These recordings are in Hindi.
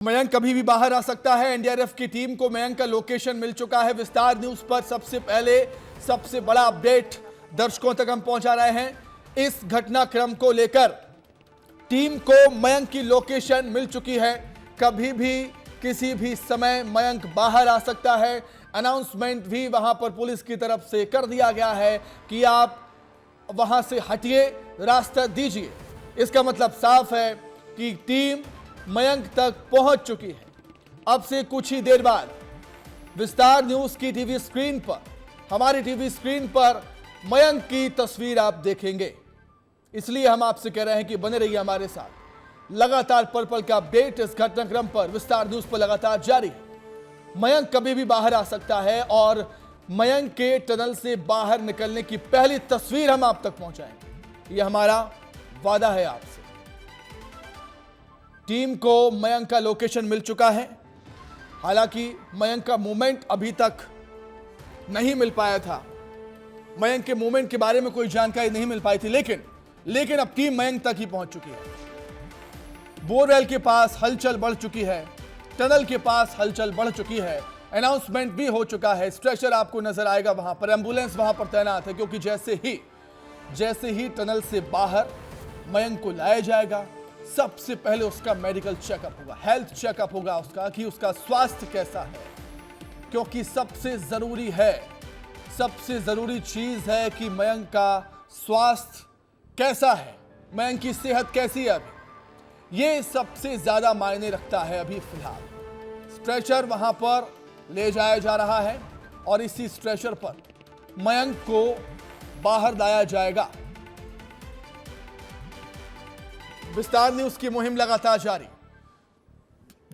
मयंक कभी भी बाहर आ सकता है। एनडीआरएफ की टीम को मयंक का लोकेशन मिल चुका है। विस्तार न्यूज पर सबसे पहले सबसे बड़ा अपडेट दर्शकों तक हम पहुंचा रहे हैं। इस घटनाक्रम को लेकर टीम को मयंक की लोकेशन मिल चुकी है। कभी भी किसी भी समय मयंक बाहर आ सकता है। अनाउंसमेंट भी वहां पर पुलिस की तरफ से कर दिया गया है कि आप वहां से हटिए, रास्ता दीजिए। इसका मतलब साफ है कि टीम मयंक तक पहुंच चुकी है। अब से कुछ ही देर बाद विस्तार न्यूज की टीवी स्क्रीन पर, हमारी टीवी स्क्रीन पर मयंक की तस्वीर आप देखेंगे। इसलिए हम आपसे कह रहे हैं कि बने रहिए हमारे साथ। लगातार पल पल का अपडेट इस घटनाक्रम पर विस्तार न्यूज पर लगातार जारी है। मयंक कभी भी बाहर आ सकता है और मयंक के टनल से बाहर निकलने की पहली तस्वीर हम आप तक पहुंचाएंगे। यह हमारा वादा है आपसे। टीम को मयंक का लोकेशन मिल चुका है। हालांकि मयंक का मूवमेंट अभी तक नहीं मिल पाया था। मयंक के मूवमेंट के बारे में कोई जानकारी नहीं मिल पाई थी, लेकिन अब टीम मयंक तक ही पहुंच चुकी है। बोरवेल के पास हलचल बढ़ चुकी है। टनल के पास हलचल बढ़ चुकी है। अनाउंसमेंट भी हो चुका है। स्ट्रेचर आपको नजर आएगा वहां पर, एम्बुलेंस वहां पर तैनात है, क्योंकि जैसे ही टनल से बाहर मयंक को लाया जाएगा, सबसे पहले उसका मेडिकल चेकअप होगा, हेल्थ चेकअप होगा उसका, कि उसका स्वास्थ्य कैसा है। क्योंकि सबसे जरूरी चीज है कि मयंक का स्वास्थ्य कैसा है, मयंक की सेहत कैसी है अभी, ये सबसे ज्यादा मायने रखता है। अभी फिलहाल स्ट्रेचर वहां पर ले जाया जा रहा है और इसी स्ट्रेचर पर मयंक को बाहर लाया जाएगा। विस्तार न्यूज की मुहिम लगातार जारी।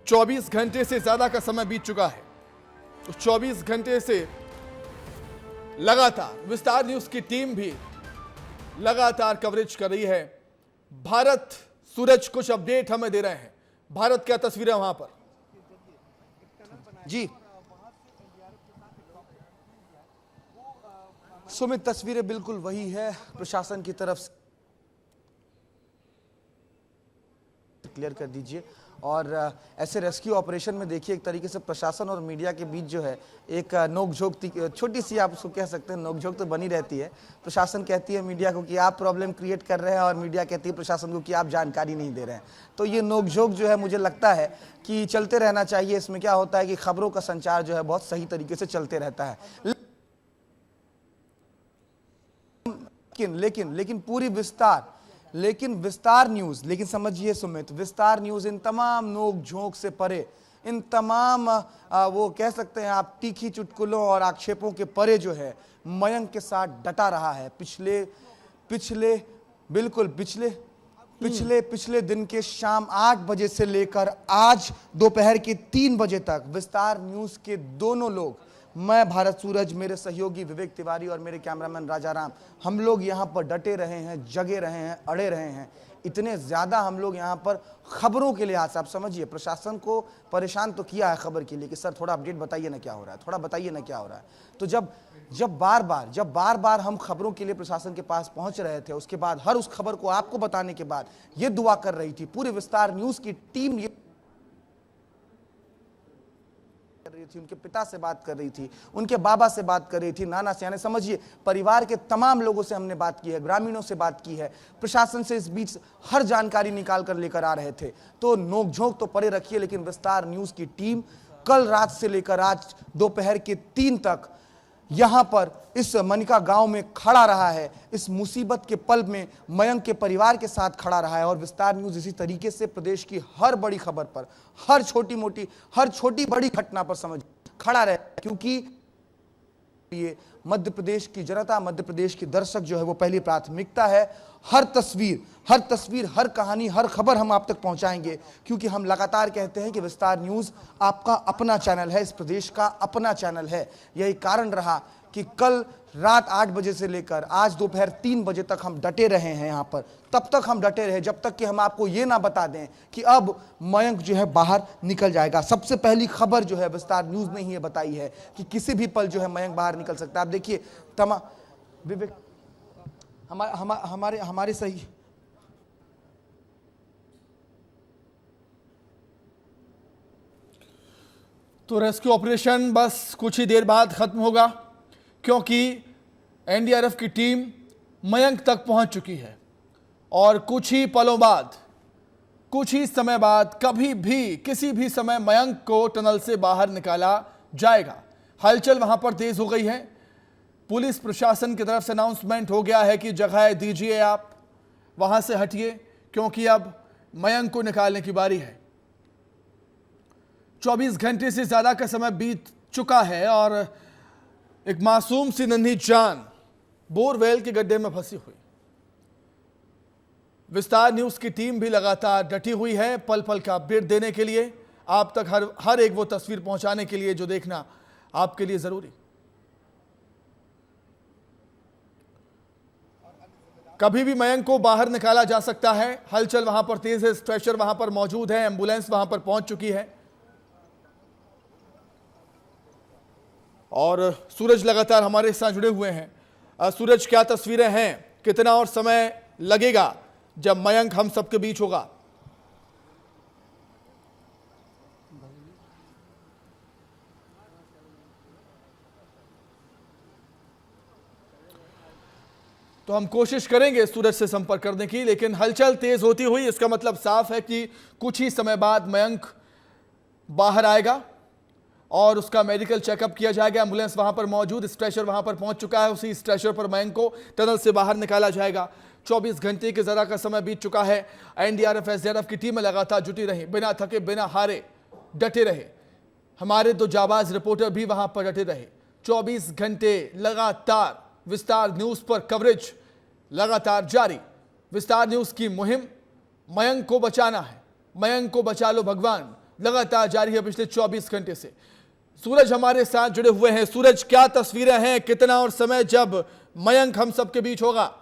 24 घंटे से ज्यादा का समय बीत चुका है। उस 24 घंटे से लगातार विस्तार न्यूज की टीम भी लगातार कवरेज कर रही है। भारत सूरज कुछ अपडेट हमें दे रहे हैं। भारत, क्या तस्वीरें वहां पर? जी सुमित, तस्वीरें बिल्कुल वही है। प्रशासन की तरफ से क्लियर कर दीजिए। और ऐसे रेस्क्यू ऑपरेशन में देखिए, एक तरीके से प्रशासन और मीडिया के बीच जो है एक नोकझोंक, छोटी सी आप उसको कह सकते हैं, नोकझोंक तो बनी रहती है। प्रशासन कहती है मीडिया को कि आप प्रॉब्लम क्रिएट कर रहे हैं, और मीडिया कहती है प्रशासन को कि आप जानकारी नहीं दे रहे हैं। तो ये नोकझोंक जो है, मुझे लगता है कि चलते रहना चाहिए। इसमें क्या होता है कि खबरों का संचार जो है बहुत सही तरीके से चलते रहता है। लेकिन पूरी विस्तार न्यूज, लेकिन समझिए सुमित, विस्तार न्यूज इन तमाम नोक झोंक से परे, इन तमाम वो कह सकते हैं आप तीखी चुटकुलों और आक्षेपों के परे जो है मयंक के साथ डटा रहा है। पिछले दिन के शाम 8 बजे से लेकर आज दोपहर के 3 बजे तक विस्तार न्यूज के दोनों लोग, मैं भारत सूरज, मेरे सहयोगी विवेक तिवारी और मेरे कैमरामैन राजा राम, हम लोग यहाँ पर डटे रहे हैं, जगे रहे हैं, अड़े रहे हैं। इतने ज़्यादा हम लोग यहाँ पर खबरों के लिहाज से, आप समझिए, प्रशासन को परेशान तो किया है खबर के लिए कि सर थोड़ा अपडेट बताइए ना क्या हो रहा है, थोड़ा बताइए ना क्या हो रहा है। तो जब बार बार हम खबरों के लिए प्रशासन के पास पहुंच रहे थे, उसके बाद हर उस खबर को आपको बताने के बाद ये दुआ कर रही थी, पूरी विस्तार न्यूज़ की टीम ये थी, उनके पिता से बात कर रही थी, उनके बाबा से बात कर रही थी, नाना से, यानी समझिए परिवार के तमाम लोगों से हमने बात की है, ग्रामीणों से बात की है, प्रशासन से इस बीच हर जानकारी निकाल कर लेकर आ रहे थे। तो नोकझोंक तो परे रखिए, लेकिन विस्तार न्यूज की टीम कल रात से लेकर आज दोपहर के 3 तक यहां पर इस मनिका गांव में खड़ा रहा है। इस मुसीबत के पल में मयंक के परिवार के साथ खड़ा रहा है। और विस्तार न्यूज इसी तरीके से प्रदेश की हर बड़ी खबर पर, हर छोटी बड़ी घटना पर समझ खड़ा रहे, क्योंकि ये मध्य प्रदेश की जनता, मध्य प्रदेश के दर्शक जो है वो पहली प्राथमिकता है। हर तस्वीर, हर कहानी, हर खबर हम आप तक पहुंचाएंगे, क्योंकि हम लगातार कहते हैं कि विस्तार न्यूज आपका अपना चैनल है, इस प्रदेश का अपना चैनल है। यही कारण रहा कि कल रात 8 बजे से लेकर आज दोपहर 3 बजे तक हम डटे रहे हैं यहाँ पर। तब तक हम डटे रहे जब तक कि हम आपको ये ना बता दें कि अब मयंक जो है बाहर निकल जाएगा। सबसे पहली खबर जो है विस्तार न्यूज ने ही ये बताई है कि किसी भी पल जो है मयंक बाहर निकल सकता है। आप देखिए विवेक, हमारे सही तो रेस्क्यू ऑपरेशन बस कुछ ही देर बाद खत्म होगा, क्योंकि एनडीआरएफ की टीम मयंक तक पहुंच चुकी है और कुछ ही पलों बाद, कुछ ही समय बाद, कभी भी किसी भी समय मयंक को टनल से बाहर निकाला जाएगा। हलचल वहां पर तेज हो गई है। पुलिस प्रशासन की तरफ से अनाउंसमेंट हो गया है कि जगह दीजिए, आप वहां से हटिए, क्योंकि अब मयंक को निकालने की बारी है। 24 घंटे से ज्यादा का समय बीत चुका है और एक मासूम सी नन्ही जान बोरवेल के गड्ढे में फंसी हुई। विस्तार न्यूज की टीम भी लगातार डटी हुई है पल पल का अपडेट देने के लिए, आप तक हर एक वो तस्वीर पहुंचाने के लिए जो देखना आपके लिए जरूरी। कभी भी मयंक को बाहर निकाला जा सकता है। हलचल वहां पर तेज है, स्ट्रेचर वहां पर मौजूद है, एम्बुलेंस वहां पर पहुंच चुकी है और सूरज लगातार हमारे साथ जुड़े हुए हैं। सूरज, क्या तस्वीरें हैं, कितना और समय लगेगा जब मयंक हम सबके बीच होगा? तो हम कोशिश करेंगे सूरज से संपर्क करने की, लेकिन हलचल तेज होती हुई इसका मतलब साफ है कि कुछ ही समय बाद मयंक बाहर आएगा और उसका मेडिकल चेकअप किया जाएगा। एम्बुलेंस वहां पर मौजूद, स्ट्रेचर वहां पर पहुंच चुका है, उसी स्ट्रेचर पर मयंक को टनल से बाहर निकाला जाएगा। 24 घंटे के ज़रा का समय बीत चुका है। एनडीआरएफ एसडीआरएफ की टीमें लगातार जुटी रही, बिना थके बिना हारे डटे रहे। हमारे दो जाबाज रिपोर्टर भी वहां पर डटे रहे। 24 घंटे लगातार विस्तार न्यूज पर कवरेज लगातार जारी। विस्तार न्यूज की मुहिम मयंक को बचाना है, मयंक को बचा लो भगवान, लगातार जारी है पिछले 24 घंटे से। सूरज हमारे साथ जुड़े हुए हैं। सूरज, क्या तस्वीरें हैं, कितना और समय जब मयंक हम सबके बीच होगा?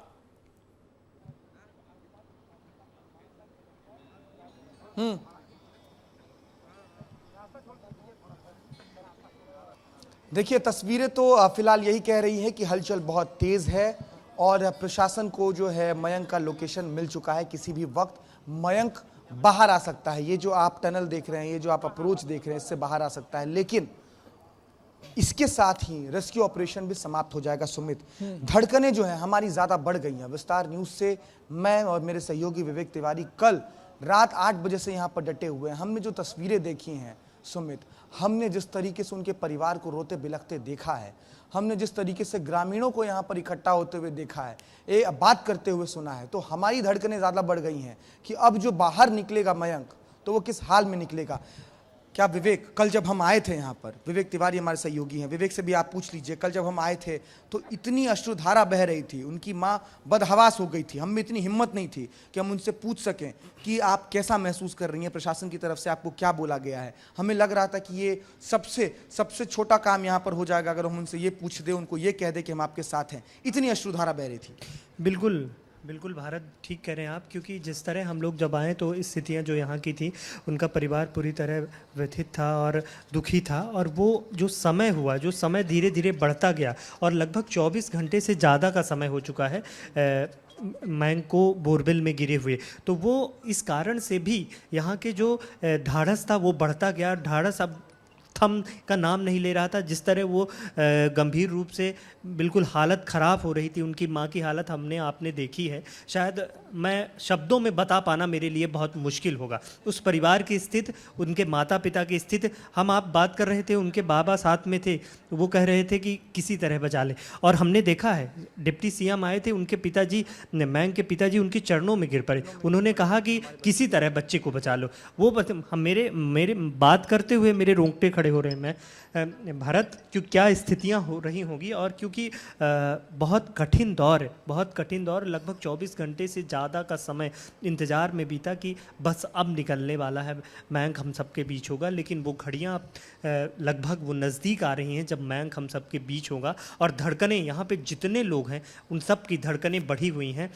देखिए, तस्वीरें तो फिलहाल यही कह रही है कि हलचल बहुत तेज है और प्रशासन को जो है मयंक का लोकेशन मिल चुका है। किसी भी वक्त मयंक बाहर आ सकता है। ये जो आप टनल देख रहे हैं, ये जो आप अप्रोच देख रहे हैं, इससे बाहर आ सकता है, लेकिन इसके साथ ही रेस्क्यू ऑपरेशन भी समाप्त हो जाएगा। सुमित, धड़कनें जो है हमारी ज्यादा बढ़ गई हैं। विस्तार न्यूज से मैं और मेरे सहयोगी विवेक तिवारी कल रात 8 बजे से यहाँ पर डटे हुए हैं। हमने जो तस्वीरें देखी हैं सुमित, हमने जिस तरीके से उनके परिवार को रोते बिलखते देखा है, हमने जिस तरीके से ग्रामीणों को यहाँ पर इकट्ठा होते हुए देखा है, ये बात करते हुए सुना है, तो हमारी धड़कनें ज़्यादा बढ़ गई हैं कि अब जो बाहर निकलेगा मयंक, तो वो किस हाल में निकलेगा। क्या विवेक, कल जब हम आए थे यहाँ पर, विवेक तिवारी हमारे सहयोगी हैं, विवेक से भी आप पूछ लीजिए, कल जब हम आए थे तो इतनी अश्रुधारा बह रही थी, उनकी माँ बदहवास हो गई थी। हम में इतनी हिम्मत नहीं थी कि हम उनसे पूछ सकें कि आप कैसा महसूस कर रही हैं, प्रशासन की तरफ से आपको क्या बोला गया है। हमें लग रहा था कि ये सबसे छोटा काम यहाँ पर हो जाएगा अगर हम उनसे ये पूछ दें, उनको ये कह दें कि हम आपके साथ हैं। इतनी अश्रुधारा बह रही थी। बिल्कुल भारत, ठीक कह रहे हैं आप, क्योंकि जिस तरह हम लोग जब आए तो स्थितियां जो यहाँ की थी, उनका परिवार पूरी तरह व्यथित था और दुखी था। और वो जो समय हुआ, जो समय धीरे धीरे बढ़ता गया और लगभग 24 घंटे से ज़्यादा का समय हो चुका है मयंक को बोरवेल में गिरे हुए, तो वो इस कारण से भी यहाँ के जो ढाढ़स था वो बढ़ता गया। ढाढ़स अब थम का नाम नहीं ले रहा था। जिस तरह वो गंभीर रूप से बिल्कुल हालत ख़राब हो रही थी, उनकी माँ की हालत आपने देखी है। शायद मैं शब्दों में बता पाना मेरे लिए बहुत मुश्किल होगा उस परिवार की स्थिति, उनके माता पिता की स्थिति। आप बात कर रहे थे, उनके बाबा साथ में थे, वो कह रहे थे कि किसी तरह बचा ले। और हमने देखा है, डिप्टी सीएम आए थे, उनके पिताजी, मयंक के पिताजी उनके चरणों में गिर पड़े। उन्होंने कहा कि किसी तरह बच्चे को बचा लो। वो मेरे बात करते हुए मेरे रोंगटे खड़े हो रहे हैं। मैं भारत, क्यों क्या स्थितियां हो रही होंगी, और क्योंकि बहुत कठिन दौर लगभग 24 घंटे से ज़्यादा का समय इंतज़ार में बीता कि बस अब निकलने वाला है, मयंक हम सबके बीच होगा। लेकिन वो घड़ियां लगभग वो नज़दीक आ रही हैं जब मयंक हम सबके बीच होगा। और धड़कनें, यहाँ पे जितने लोग हैं उन सब की धड़कनें बढ़ी हुई हैं।